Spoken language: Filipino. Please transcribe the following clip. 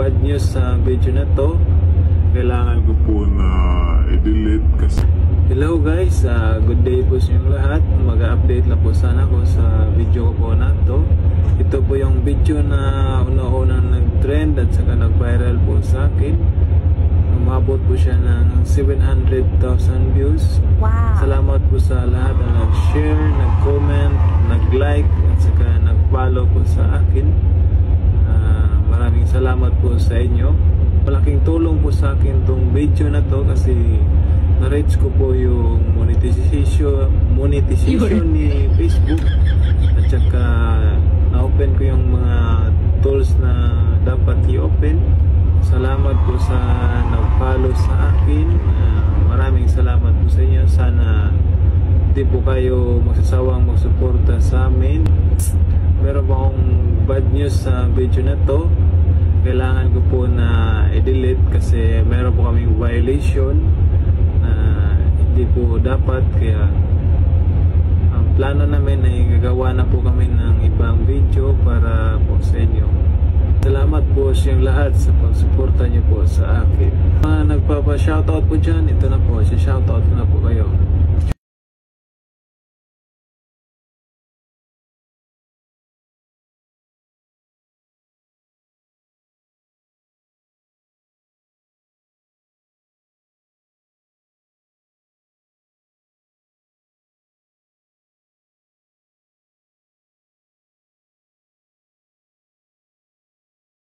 bad news sa video na to. Kailangan ko po na i-delete kasi. Hello guys, good day po sa inyong lahat. Mag-update lang po sana ako sa video ko po na to. Ito po yung video na una-unang nag-trend at saka nag-viral po sa akin. Umabot po siya ng 700,000 views. Wow! Salamat po sa lahat na nag-share, nag-comment, nag-like at saka nag-follow po sa akin. Maraming salamat po sa inyo. Malaking tulong po sa akin tong video na to kasi na-reach ko po yung monetization ni Facebook at saka na-open ko yung mga tools na dapat i-open. Salamat po sa nag-follow sa akin. Maraming salamat po sa inyo. Sana hindi po kayo magsasawang magsuporta sa amin. Meron po akong bad news sa video na to. Kailangan ko po na i-delete kasi meron po kaming violation na hindi po dapat. Kaya ang plano namin ay gagawa na po kami ng ibang video para po sa inyo. Salamat po siyang lahat sa pagsuporta niyo po sa akin. Nagpapa-shoutout po dyan, ito na po, si-shoutout ko na po kayo.